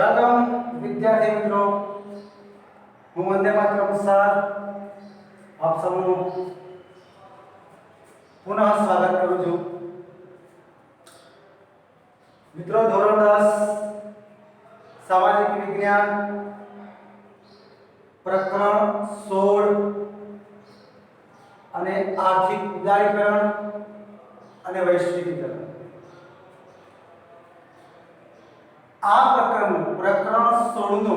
Welcome વિદ્યાર્થી મિત્રો, હું વંદે માતરમ સર આપ સૌનું પુનઃ સ્વાગત કરું છું. મિત્રો, ધોરણ 10 સામાજિક વિજ્ઞાન પ્રકરણ 16 અને આર્થિક ઉદારીકરણ અને વૈશ્વિકીકરણ, આ પ્રકરણ 16 નો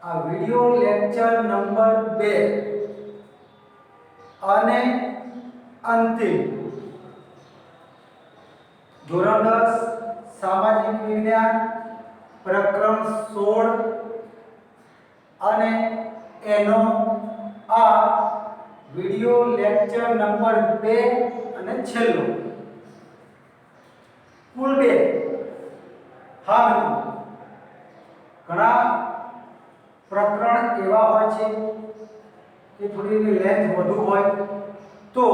આ વિડિયો લેક્ચર નંબર 2 અને અંતિમ ધોરણ 10 સામાજિક વિજ્ઞાન પ્રકરણ 16 અને એનો આ વિડિયો લેક્ચર નંબર 2 અને છેલ્લો કુલ 2. હા મિત્રો, ઘણા પ્રકરણ એવા હોય છે કે થોડી લેન્થ વધુ હોય તો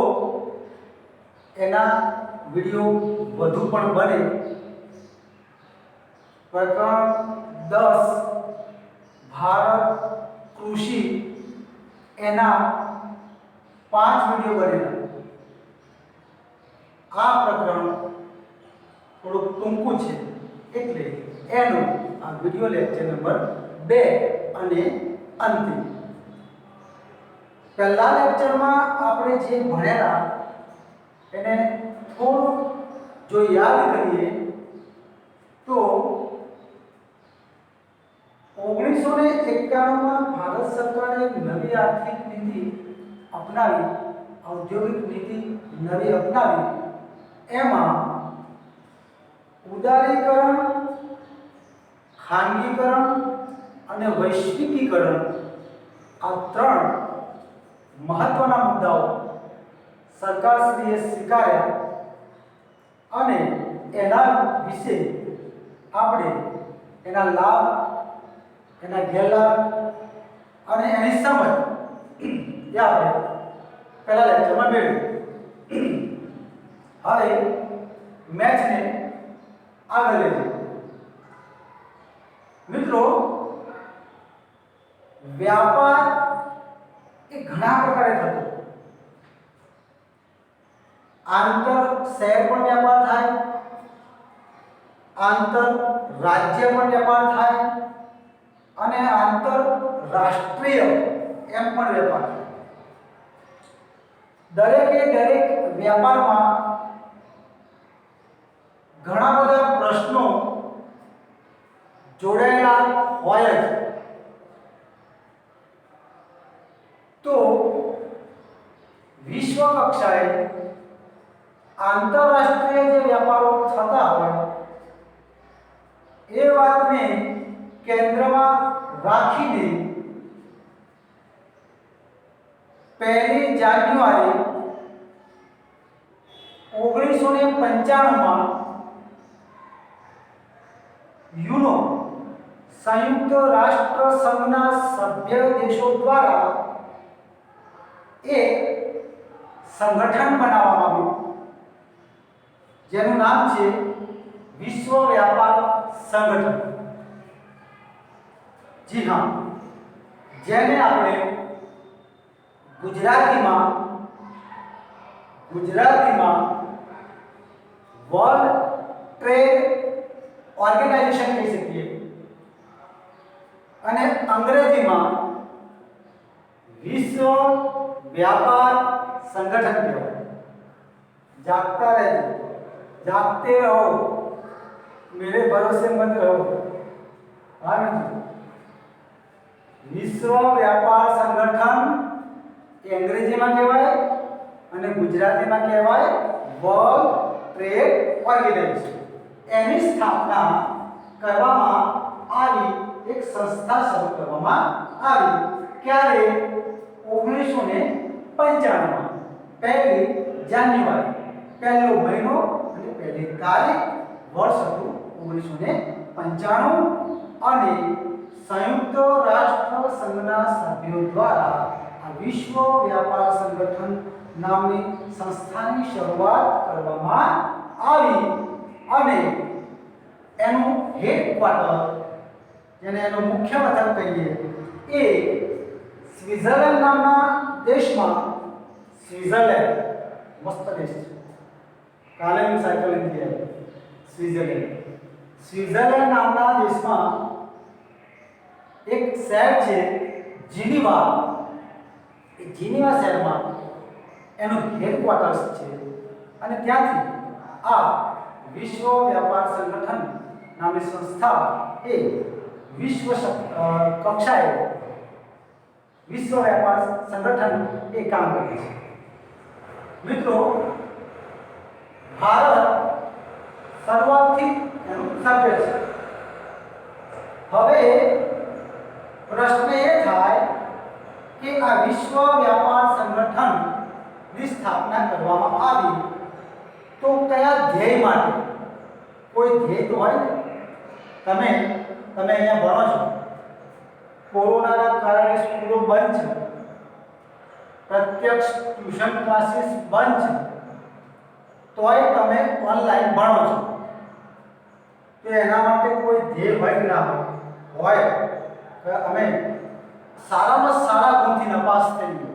એના વિડિયો વધુ પણ બને. પ્રકરણ 10 ભારત કૃષિ એના 5 વિડિયો બનેલા. આ પ્રકરણ થોડુંક ટૂંકું છે એટલે એનો આ વિડિયો લેક્ચર નંબર 2 અને અંતિમ. પહેલા લેક્ચરમાં આપણે જે ભણેલા એને થોડું જો યાદ કરીએ તો 1991 માં ભારત સરકારે નવી આર્થિક નીતિ અપનાવી, ઔદ્યોગિક નીતિ નવી અપનાવી. એમાં ઉદારીકરણ, ખાનગીકરણ અને વૈશ્વિકીકરણ આ 3 મહત્વના મુદ્દાઓ સરકારશ્રીએ સ્વીકાર્યા અને એના વિશે આપણે એના લાભ, એના ગેરલાભ અને એની સમજ એ આપણે પહેલા લેક્ચરમાં મેળવી. હવે મેથને આગળ લઈ જઈએ. મિત્રો, વ્યાપાર એ ઘણા પ્રકારે થતો. આંતર શહેર પણ વ્યાપાર થાય, આંતર રાજ્ય પણ વ્યાપાર થાય અને આંતર રાષ્ટ્રીય એમ પણ વ્યાપાર થાય. દરેક વ્યાપારમાં ઘણા બધા પ્રશ્નો જોડાયેલા હોય જ. તો વિશ્વ કક્ષાએ આંતરરાષ્ટ્રીય જે વ્યાપારો થતા હોય એ વાતને કેન્દ્રમાં રાખીને 1 જાન્યુઆરી 1995 માં યુનો સંયુક્ત રાષ્ટ્ર સંઘના સભ્ય દેશો દ્વારા એક સંગઠન બનાવવામાં આવ્યું જેનું નામ છે વિશ્વ વ્યાપાર સંગઠન. જી હા, જેને આપણે ગુજરાતીમાં વર્લ્ડ ટ્રેડ ઓર્ગેનાઇઝેશન કહી શકીએ અને અંગ્રેજીમાં વિશ્વ व्यापार संगठन कहेवाय. जागता रहो, जागते रहो, मेरे भरोसे मत रहो. हाँ मित्रों, विश्व व्यापार संगठन अंग्रेजी में कहेवाय અને ગુજરાતીમાં કહેવાય વર્લ્ડ ટ્રેડ ઓર્ગેનાઇઝેશન. એની સ્થાપના કરવામાં આવી, એક સંસ્થા શરૂ કરવામાં આવી. ક્યારે? 1995 માં 1 જાન્યુઆરી, પહેલો મહિનો અને પહેલી તારીખ, વર્ષ હતું 1995. અને સંયુક્ત રાષ્ટ્ર સંઘના સભ્યો દ્વારા આ વિશ્વ વ્યાપાર સંગઠન નામની સંસ્થાની શરૂઆત કરવામાં આવી અને એનું હેડક્વાર્ટર, જેને એનું મુખ્ય મથક કહીએ, એ સ્વિટ્ઝરલેન્ડ નામના દેશમાં, સ્વિટ્ઝરલેન્ડ મસ્ત દેશ છે, કાલે હું સાયકલ લઈને ગયા, સ્વિટ્ઝરલેન્ડ નામના દેશમાં એક શહેર છે જીનીવા. એ જીનીવા શહેરમાં એનું હેડક્વાર્ટર્સ છે અને ત્યાંથી આ વિશ્વ વ્યાપાર સંગઠન નામની સંસ્થા એ વિશ્વ કક્ષાએ વિશ્વ વ્યાપાર સંગઠન એ કામ કરે છે. મિત્રો, ભારત શરૂઆતથી એનું સભ્ય છે. હવે પ્રશ્ન એ થાય કે આ વિશ્વ વ્યાપાર સંગઠનની સ્થાપના કરવામાં આવી તો કયા ધ્યેય માટે? કોઈ ધ્યેય તો હોય ને. તમે અહીંયા ભણો છો, કોરોનાના કારણે સ્કૂલો બંધ છે, પ્રત્યક્ષ ટ્યુશન ક્લાસીસ બંધ છે, તોય તમે ઓનલાઈન ભણો છો, તો એના માટે કોઈ ધ્યેય હોય કે ના હોય? અમે સારામાં સારા ગુણથી નપાસ થઈએ,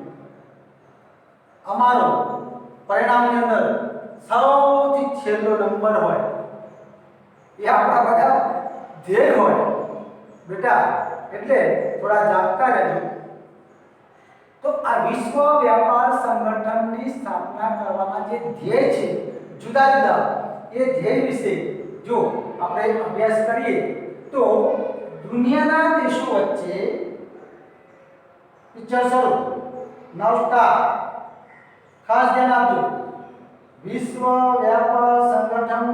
અમારો પરિણામની અંદર સૌથી છેલ્લો નંબર હોય, એ આપણા બધા ધ્યેય હોય બેટા. એટલે થોડા જાગતા રહેજો. તો આ વિશ્વ વ્યાપાર સંગઠનની સ્થાપના કરવાના જે ધ્યેય છે, જુદા જુદા, એ ધ્યેય વિશે જો આપણે અભ્યાસ કરીએ તો દુનિયાના દેશો વચ્ચે પિક્ચર શરૂ, નાઉ સ્ટાર્ટ. ખાસ ધ્યાન આપજો, વિશ્વ વ્યાપાર સંગઠન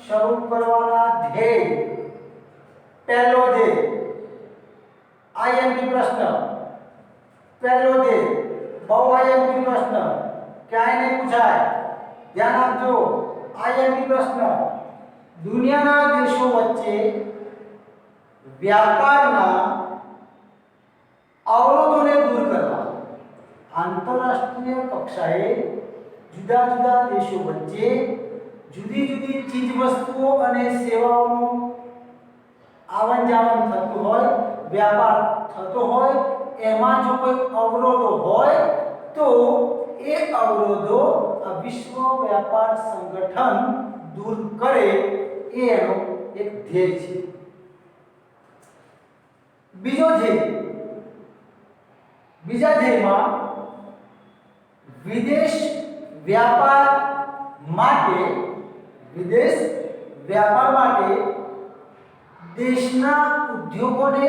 શરૂ કરવાના ધ્યેય. પહેલો ધ્યેય આઈએમપી પ્રશ્ન, પહેલો ધ્યેય બહુ આઈએમપી પ્રશ્ન, ક્યાંય નહીં પૂછાય, ધ્યાન આપજો. આઈએમપી પ્રશ્ન, દુનિયાના દેશો વચ્ચે વ્યાપારના અવરોધોને દૂર કરવા. આંતરરાષ્ટ્રીય કક્ષાએ જુદા જુદા દેશો વચ્ચે જુદી જુદી ચીજ વસ્તુઓ અને સેવાઓનું આવન જાવન થતું હોય, વ્યાપાર થતો હોય, એમાં જો કોઈ અવરોધો હોય તો એ અવરોધો આ વિશ્વ વ્યાપાર સંગઠન દૂર કરે, એ એનો એક ધ્યેય છે. બીજા ધ્યેયમાં વિદેશ વ્યાપાર માટે દેશના ઉદ્યોગોને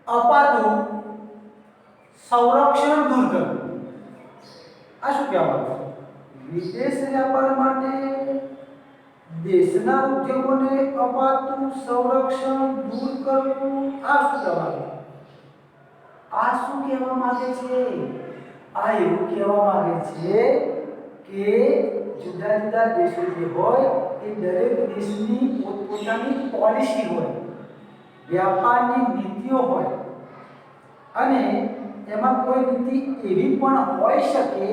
અપાતું સંરક્ષણ દૂર કરવું. આ શું કહેવાનું? વિદેશ વ્યાપાર માટે દેશના ઉદ્યોગોને અપાતું સંરક્ષણ દૂર કરવું. આ શું કહેવાનું? આ શું કહેવા માંગે છે? આ એવું કહેવા માંગે છે કે જુદા જુદા દેશો જે હોય એ દરેક દેશની પોતપોતાની પોલિસી હોય, વ્યાપારની નીતિઓ હોય, અને એમાં કોઈ નીતિ એવી પણ હોઈ શકે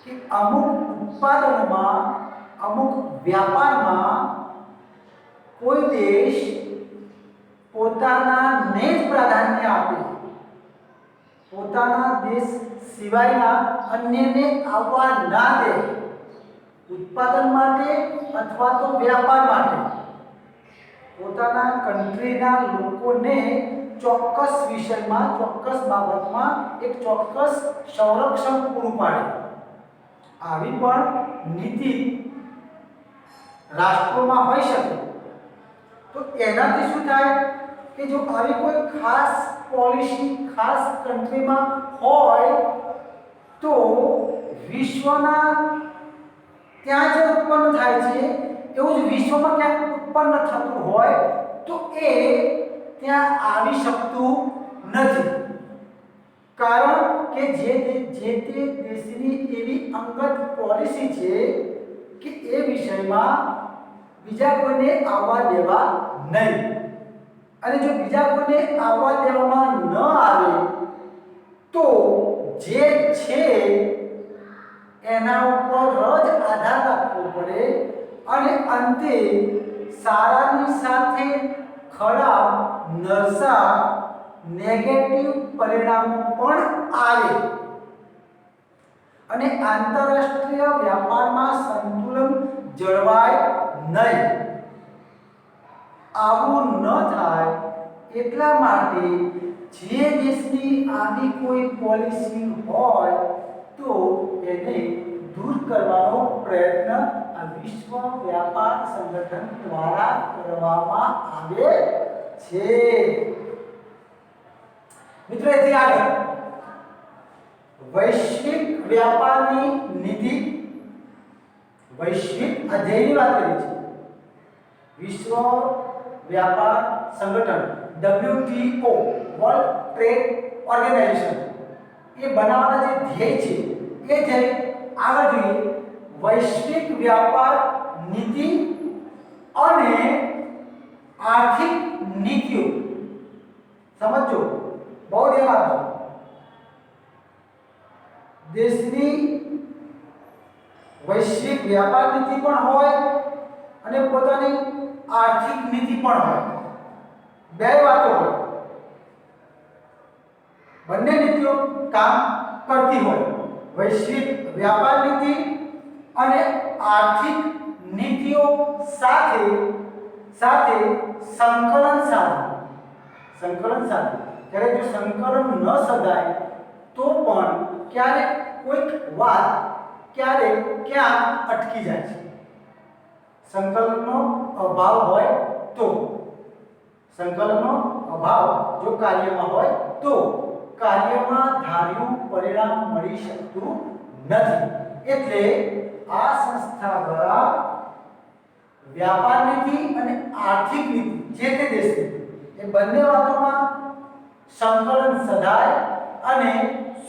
કે અમુક ઉત્પાદનમાં, અમુક વ્યાપારમાં કોઈ દેશ પોતાનાને જ પ્રાધાન્ય આપે, પોતાના દેશ સિવાયના અન્યને આવવા ના દે, ઉત્પાદન માટે અથવા તો વ્યાપાર માટે પોતાના કન્ટ્રીના લોકોને ચોક્કસ વિષયમાં, ચોક્કસ બાબતમાં એક ચોક્કસ સંરક્ષણ પૂરું પાડે. આવી પણ નીતિ રાષ્ટ્રોમાં હોઈ શકે. તો એનાથી શું થાય કે જો આવી કોઈ ખાસ પોલિસી ખાસ કન્ટ્રીમાં હોય તો વિશ્વના ત્યાં જે ઉત્પન્ન થાય છે એવું જ વિશ્વમાં ક્યાંક ઉત્પન્ન થતું હોય તો એ ત્યાં આવી શકતું નથી, કારણ કે જે તે દેશની એવી અંગત પોલિસી છે કે એ વિષયમાં બીજા કોઈને આવવા દેવા નહીં. અને જો બીજા કોઈને આવવા દેવામાં ન આવે તો જે છે એના ઉપર અને અંતે સારાની સાથે ખરાબ નરસા નેગેટિવ પરિણામો પણ આવે અને આંતરરાષ્ટ્રીય વ્યાપારમાં સંતુલન જળવાય નહીં. આવું ન થાય એટલા માટે જે દેશની આવી કોઈ પોલિસી હોય તો એને દૂર કરવાનો પ્રયત્ન આ વિશ્વ વ્યાપાર સંગઠન દ્વારા કરવામાં આવે છે. મિત્રો એથી આગળ વૈશ્વિક વ્યાપારની નીતિ, વૈશ્વિક અધ્યયની વાત કરી છે. વિશ્વ વ્યાપાર સંગઠન WTO વર્લ્ડ ટ્રેડ ઓર્ગેનાઇઝેશન એ બનાવવાના જે ધ્યેય છે એ ધ્યેય આગળ જોઈએ. વૈશ્વિક વ્યાપાર નીતિ અને આર્થિક નીતિઓ સમજો, બહુ ધ્યાન આપજો. દેશની વૈશ્વિક વ્યાપાર નીતિ પણ હોય અને પોતાની આર્થિક નીતિ પણ હોય. બે વાતો હોય, બંને નીતિઓ કામ કરતી હોય. વૈશ્વિક વ્યાપાર નીતિ અને આર્થિક નીતિઓ સાથે સાથે સંકલન સાધે. ત્યારે જો સંકલન ન સધાય તો પણ ક્યારેક કોઈક વાત ક્યારેક ક્યાં અટકી જાય છે. સંકલનનો અભાવ હોય તો, સંકલનનો અભાવ જો કાર્યમાં હોય તો કાર્યમાં ધાર્યું પરિણામ મળી શકતું નથી. એટલે આ સંસ્થા દ્વારા વ્યાપાર નીતિ અને આર્થિક નીતિ જે તે દેશની એ બંને વાતોમાં સંકલન સધાય અને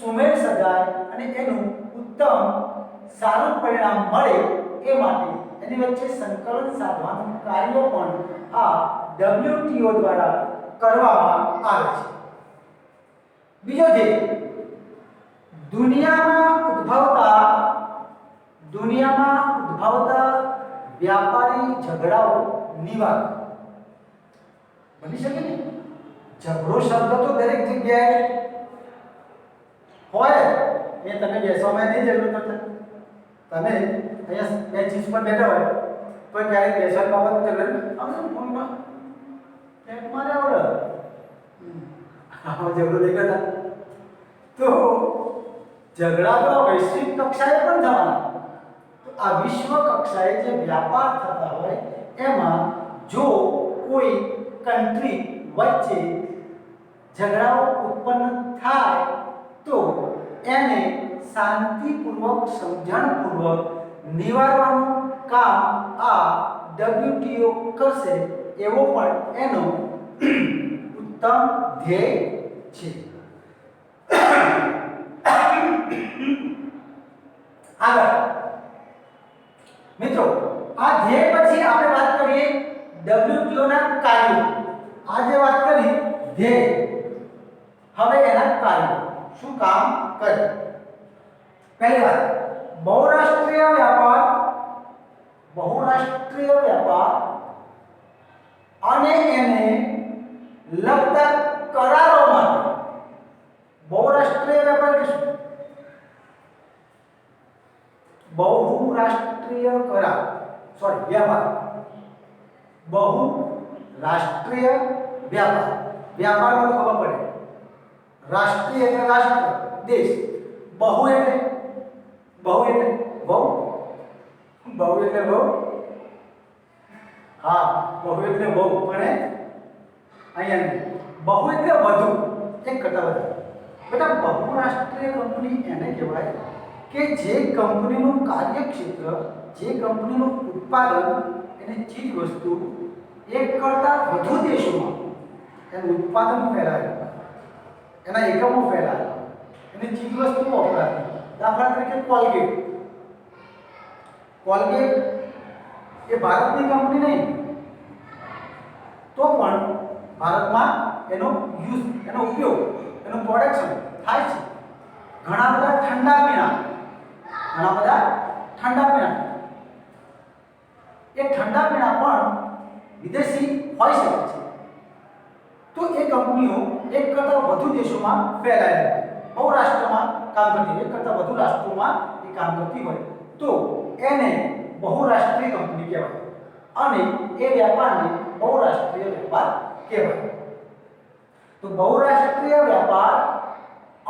સુમેળ સધાય અને એનું ઉત્તમ સારું પરિણામ મળે એ માટે એની વચ્ચે સંકલન સાધવાનું કાર્ય પણ આ WTO દ્વારા કરવામાં આવે છે. બીજો છે દુનિયામાં ઉદ્ભવતા વ્યાપારી ઝઘડાઓ નિવારણ. બની શકે ને, ઝઘડો શબ્દ તો દરેક જગ્યાએ હોય. એ તમે બેસવામાં નહીં જરૂર નથી. તમે અહીંયા બેન્ચીસ પર બેઠા હોય તો ક્યારેક બેસવા બાબત ઝઘડે ફોનમાં એક મારે આવડે આવો ઝઘડો દેખાતા. તો ઝઘડા તો વૈશ્વિક કક્ષાએ પણ થવાના. તો આ વિશ્વ કક્ષાએ જે વ્યાપાર થતા હોય એમાં જો કોઈ કન્ટ્રી વચ્ચે ઝઘડાઓ ઉત્પન્ન થાય તો એને શાંતિપૂર્વક સમજણપૂર્વક નિવારવાનું કામ આ WTO કરશે એવો પણ એનો ઉત્તમ ધ્યેય છે. આગળ મિત્રો, આ ધ્યેય પછી આપણે વાત કરીએ WTO ના કાર્યો. આજે વાત કરી ધ્યેય, હવે એના કાર્યો શું કામ કરે. પહેલી વાત, બહુરાષ્ટ્રીય વ્યાપાર અને એને લગતા કરારો માટે. બહુરાષ્ટ્રીય વ્યાપાર એટલે શું? બહુરાષ્ટ્રીય કરાર, સોરી વ્યાપાર. બહુરાષ્ટ્રીય વ્યાપાર, વ્યાપારમાં તો ખબર પડે. રાષ્ટ્રીય એટલે રાષ્ટ્ર, દેશ. બહુ એટલે બહુ. હા, બહુ એટલે બહુ, પણ અહીંયા બહુ એટલે વધુ, એક કરતા વધુ. બેટા, બહુરાષ્ટ્રીય કંપની એને કહેવાય કે જે કંપનીનું કાર્યક્ષેત્ર, જે કંપનીનું ઉત્પાદન, એની ચીજ વસ્તુ એક કરતા વધુ દેશોમાં એનું ઉત્પાદન ફેલાય, એના એકમો ફેલાય, એની ચીજ વસ્તુઓ વપરાય. દાખલા તરીકે કોલગેટ એ ભારતની કંપની નહીં, તો પણ ભારતમાં એનો યુઝ, એનો ઉપયોગ, એનું પ્રોડક્શન થાય છે. ઘણા બધા ઠંડા પીણા એ ઠંડા પીણા પણ વિદેશી હોઈ શકે છે. તો એ કંપનીઓ એક કરતાં વધુ દેશોમાં ફેલાયેલી હોય, બહુરાષ્ટ્રમાં કામ કરતી હોય, એક કરતાં વધુ રાષ્ટ્રોમાં એ કામ કરતી હોય તો એને બહુરાષ્ટ્રીય કંપની કહેવાય અને એ વ્યાપારને બહુરાષ્ટ્રીય વ્યાપાર કહેવાય. તો બહુરાષ્ટ્રીય વ્યાપાર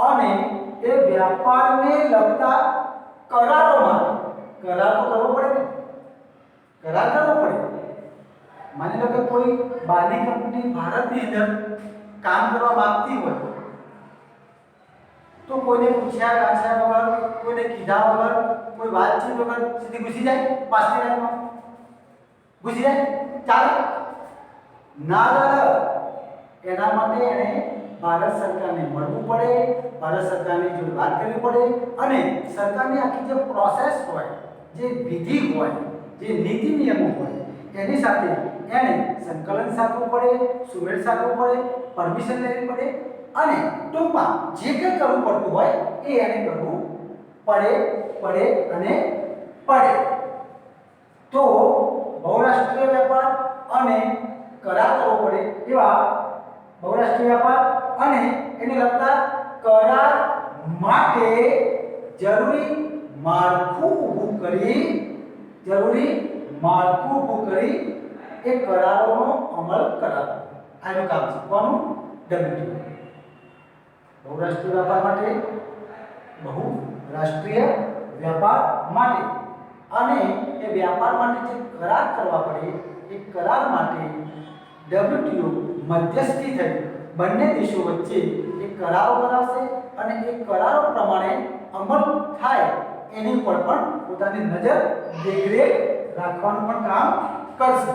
અને એ વ્યાપારને લગતા કરારો માટે કરાર તો કરવો પડે ને, કરાર કરવો પડે. માની લો કે કોઈ બહારની કંપની ભારતની અંદર કામ કરવા માંગતી હોય તો કોઈને પૂછ્યા ગાછ્યા વગર, કોઈને કીધા વગર, કોઈ વાતચીત વગર સીધી ઘૂસી જાય પાછલી લાઈનમાં, ઘૂસી જાય, ચાલે ના ચાલે. એના માટે એને ભારત સરકારને મળવું પડે, ભારત સરકારની જોડે વાત કરવી પડે અને સરકારની આખી જે પ્રોસેસ હોય, જે વિધિ હોય, જે નીતિ નિયમો હોય એની સાથે એને સંકલન સાધવું પડે, સુમેળ સાધવું પડે, પરમિશન લેવી પડે અને ટૂંકમાં જે કંઈ કરવું પડતું હોય એ એને કરવું પડે અને પડે. તો બહુરાષ્ટ્રીય વ્યાપાર અને કરાર કરવો પડે એવા બહુરાષ્ટ્રીય વ્યાપાર અને એને લગતા કરાર માટે જરૂરી માળખું ઊભું કરી એ કરારોનો અમલ કરાવવો. આનું કામ છે કોનું? WTO. બહુરાષ્ટ્રીય વ્યાપાર માટે, બહુરાષ્ટ્રીય વ્યાપાર માટે અને એ વ્યાપાર માટે જે કરાર કરવા પડે એ કરાર માટે WTO મધ્યસ્થી થઈ બંને દેશો વચ્ચે એ કરારો કરાવશે અને એ કરારો પ્રમાણે અમલ થાય એની પર પણ પોતાની નજર દેખરેખ રાખવાનું પણ કામ કરશે.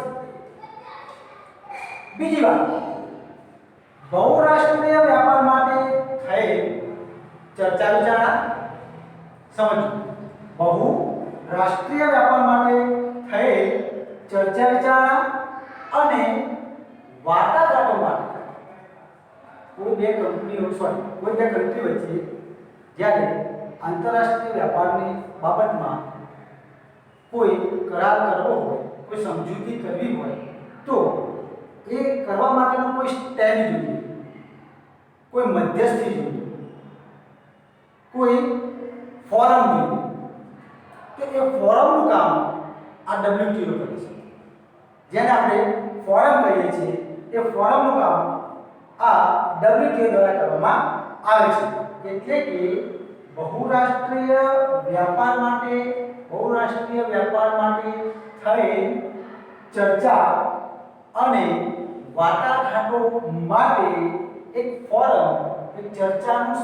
બીજી વાત, બહુરાષ્ટ્રીય વ્યાપાર માટે થઈ ચર્ચા વિચારણા સમજો. બહુરાષ્ટ્રીય વ્યાપાર માટે થઈ ચર્ચા વિચારણા અને વાટાઘાટો માટે કોઈ બે કન્ટ્રી વચ્ચે જ્યારે આંતરરાષ્ટ્રીય વ્યાપારની બાબતમાં કોઈ કરાર કરવો હોય, કોઈ સમજૂતી કરવી હોય તો એ કરવા માટેનો કોઈ સ્ટેન્ડ જોઈએ, કોઈ મધ્યસ્થી જોઈએ, કોઈ ફોરમ જોઈએ. તો એ ફોરમનું કામ આ WTO કરે છે. જેને આપણે ફોરમ કહીએ છીએ એ ફોરમનું કામ આ WTO દ્વારા કરવામાં આવે છે. એટલે કે બહુરાષ્ટ્રીય વ્યાપાર માટે થઈ ચર્ચા અને વાટાઘાટો માટે એક ફોરમ, એક ચર્ચાનું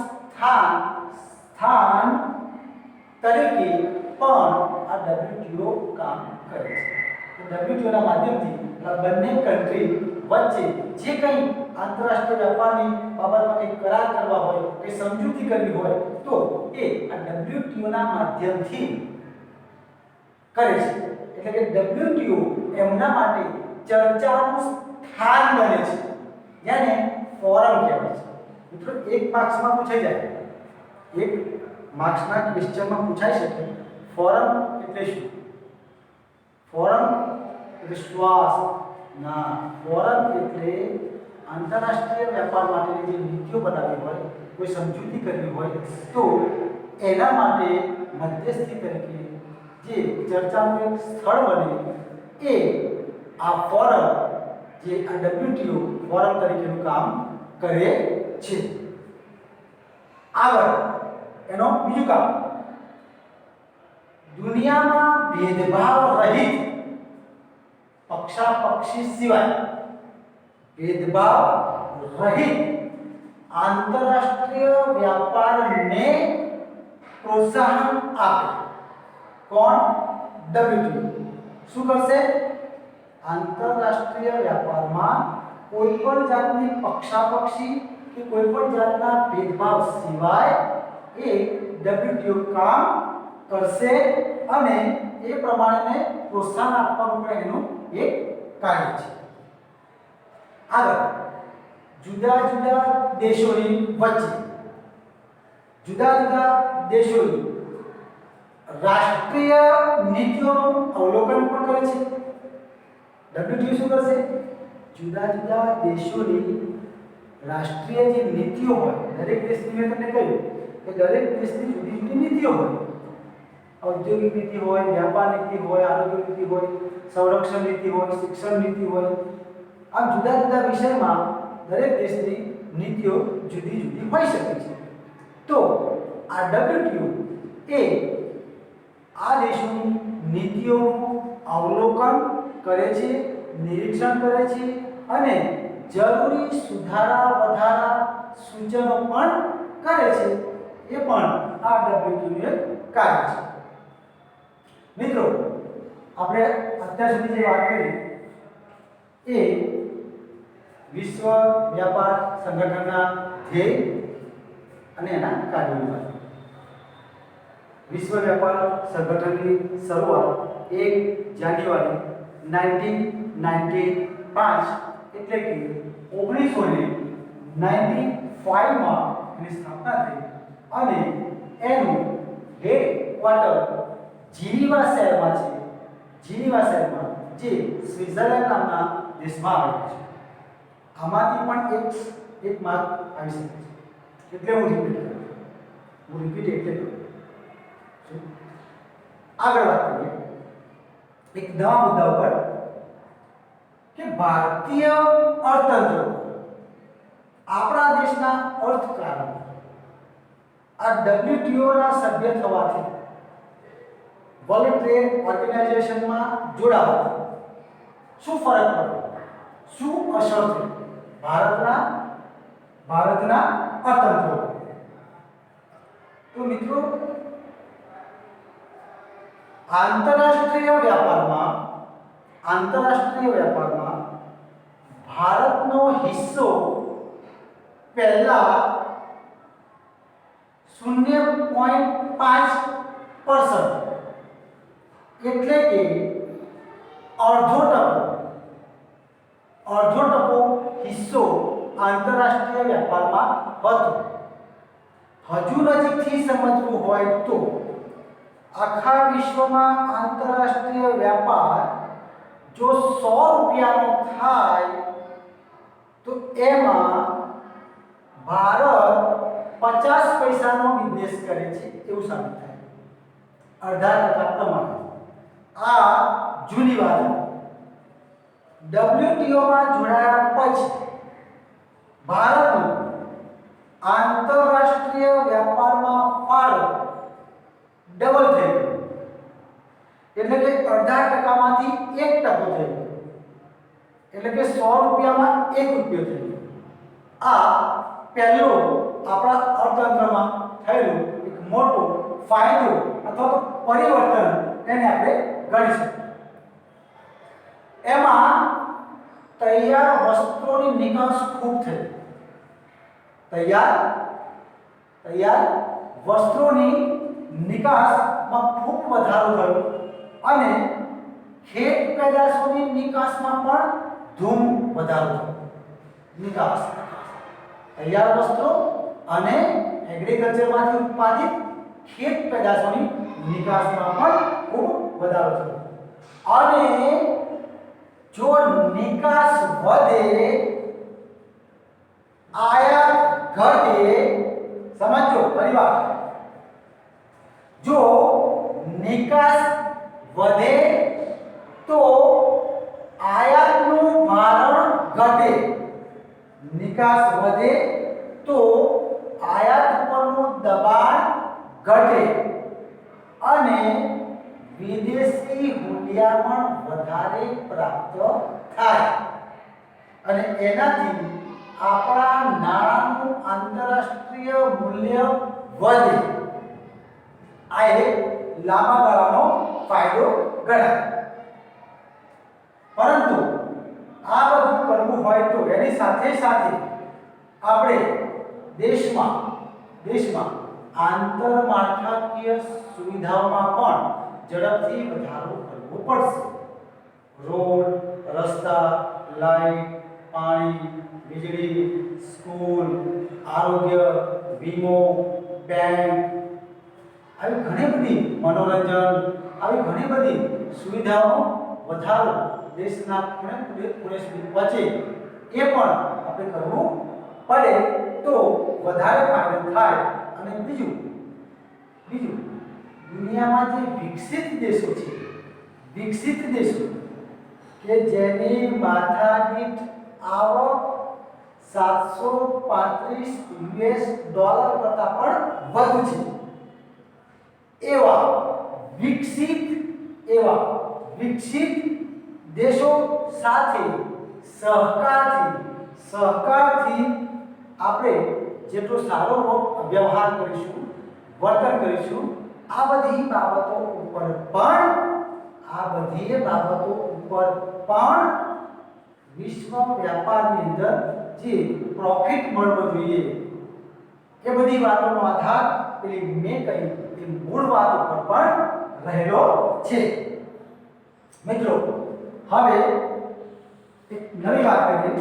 સ્થાન તરીકે પણ આ WTO કામ કરે છે. WTO ના માધ્યમથી બંને કન્ટ્રી વચ્ચે જે કંઈ આંતરરાષ્ટ્રીય વ્યાપારની બાબતમાં કંઈ કરાર કરવા હોય, કંઈ સમજૂતી કરવી હોય તો એ આ WTO ના માધ્યમથી કરે છે. એટલે કે WTO એમના માટે ચર્ચાનું સ્થાન બને છે, જેને ફોરમ કહેવાય છે. મિત્રો, એક માર્ક્સમાં પૂછાઈ જાય, એક માર્ક્સના ક્વેશ્ચનમાં પૂછાઈ શકે ફોરમ એટલે શું? ફોરમ એટલે શ્વાસ ના, ફોરમ એટલે આંતરરાષ્ટ્રીય વ્યાપાર માટેની જે નીતિઓ બનાવવી હોય, કોઈ સમજૂતી કરવી હોય તો એના માટે મધ્યસ્થી તરીકે જે ચર્ચાનું એક સ્થળ બને એ આ ફોરમ, જે આ WTO ફોરમ તરીકેનું કામ કરે છે. આગળ એનો બીજું કામ, દુનિયામાં ભેદભાવ રહિત, પક્ષાપક્ષી સિવાય ભેદભાવ રહિત આંતરરાષ્ટ્રીય વ્યાપારને પ્રોત્સાહન આપે. કોણ? WTO. શું કરશે? આંતરરાષ્ટ્રીય વ્યાપારમાં કોઈ પણ જાતની પક્ષાપક્ષી કે કોઈ પણ જાતના ભેદભાવ સિવાય એ WTO કામ કરશે અને એ પ્રમાણે પ્રોત્સાહન આપવાનું પણ એનું એક કાર્ય છે. આગળ, જુદા જુદા દેશોની રાષ્ટ્રીય નીતિઓનું અવલોકન પણ કરે છે WTO શું કરશે? જુદા જુદા દેશોની રાષ્ટ્રીય જે નીતિઓ હોય, દરેક દેશની મેં તમને કહ્યું કે દરેક દેશની જુદી જુદી નીતિઓ હોય. ઔદ્યોગિક નીતિ હોય, વ્યાપાર નીતિ હોય, આરોગ્ય નીતિ હોય, સંરક્ષણ નીતિ હોય, શિક્ષણ નીતિ હોય. આમ જુદા જુદા વિષયમાં દરેક દેશની નીતિઓ જુદી જુદી હોઈ શકે છે. તો આ WTO એ આ દેશોની નીતિઓનું અવલોકન કરે છે, નિરીક્ષણ કરે છે અને જરૂરી સુધારા વધારા સૂચનો પણ કરે છે. એ પણ આ WTO નું એક કાર્ય છે. મિત્રો, આપણે અત્યાર સુધી જે વાત કરી એ વિશ્વ વ્યાપાર સંગઠનના ધ્યેય અને એના કાર્યોની વાત. વિશ્વ વ્યાપાર સંગઠનની શરૂઆત 1 જાન્યુઆરી 1995 એટલે કે 1995 માં એની સ્થાપના થઈ અને એનું હેડક્વાર્ટર જીનીવા શહેરમાં છે. જીનીવા શહેરમાં જે સ્વિટ્ઝરલેન્ડ નામના દેશમાં આવેલું છે. આમાંથી પણ એક માર્ક આવી શકે છે. એટલે હું રિપીટ એટલે કરું. આગળ વાત કરીએ એક નવા મુદ્દા ઉપર કે ભારતીય અર્થતંત્ર આપણા દેશના અર્થકારણ આ WTO ના સભ્ય થવાથી વર્લ્ડ ટ્રેડ ઓર્ગેનાઇઝેશનમાં જોડાવાથી શું ફરક પડ્યો, શું અસર થઈ ભારતના અર્થતંત્ર? તો મિત્રો, આંતરરાષ્ટ્રીય વ્યાપારમાં ભારતનો હિસ્સો પહેલા 0.5% એટલે કે અડધો ટકો હિસ્સો આંતરરાષ્ટ્રીય વ્યાપારમાં હતો. હજુ નજીકથી સમજવું હોય તો આખા વિશ્વમાં આંતરરાષ્ટ્રીય વ્યાપાર જો 100 રૂપિયાનો થાય તો એમાં ભારત 50 પૈસાનો બિઝનેસ કરે છે એવું સાબિત થાય. 0.5% પ્રમાણે. આ જૂની વાત હતી. WTO માં જોડાયા પછી ભારતનો આંતરરાષ્ટ્રીય વ્યાપારમાં ફાળો ડબલ થઈ ગયો. એટલે કે 0.5% માંથી 1% થઈ ગયો. એટલે કે 100 રૂપિયામાં 1 રૂપિયો થઈ ગયો. આ પહેલો આપણા અર્થતંત્રમાં થયેલો એક મોટો ફાયદો અથવા તો પરિવર્તન એને આપણે ગણી શકીએ. એમાં તૈયાર વસ્ત્રોની નિકાસ ખૂબ થઈ. તૈયાર વસ્ત્રોની નિકાસમાં ખૂબ વધારો થયો અને ખેત પેદાશોની નિકાસમાં પણ ધૂમ વધારો થયો. નિકાસ, તૈયાર વસ્ત્રો અને એગ્રીકલ્ચરમાંથી ઉત્પાદિત ખેત પેદાશોની નિકાસમાં પણ ખૂબ વધારો થયો. અને જો નિકાસ વધે, આયાત ઘટે, સમજો પરિવાર, જો નિકાસ વધે તો આયાતનું ભારણ ઘટે. નિકાસ વધે તો આયાત પરનું દબાણ ઘટે અને વિદેશી મૂલ્યામણ વધારે પ્રાપ્ત થાય અને એનાથી આપણા નાણાંનું આંતરરાષ્ટ્રીય મૂલ્ય વધે. આ એક લાંબા ગાળાનો ફાયદો ગણાય. પરંતુ આ બધું કરવું હોય તો એની સાથે સાથે આપણે દેશમાં આંતરમાળખાકીય સુવિધાઓમાં પણ ઝડપથી વધારો કરવો પડશે. રોડ, રસ્તા, લાઇટ, પાણી, વીજળી, સ્કૂલ, આરોગ્ય, વીમો, બેંક, આવી ઘણી બધી મનોરંજન, આવી ઘણી બધી સુવિધાઓનો વધારો દેશના ખૂણે સુધી પહોંચે એ પણ આપણે કરવું પડે તો વધારે ફાયદો થાય. અને બીજું દુનિયામાં જે વિકસિત દેશો કે જેની માથાદીઠ આવક $735 કરતા પણ વધુ છે એવા વિકસિત દેશો સાથે સહકારથી આપણે જેટલો સારો વ્યવહાર કરીશું, વર્તન કરીશું, આ બધી બાબતો ઉપર પણ વિશ્વ વ્યાપારની અંદર જે પ્રોફિટ મળવો જોઈએ એ બધી વાતોનો આધાર પેલી મેં કહી એ મૂળ વાત ઉપર પણ રહેલો છે. મિત્રો હવે એક નવી વાત કરીએ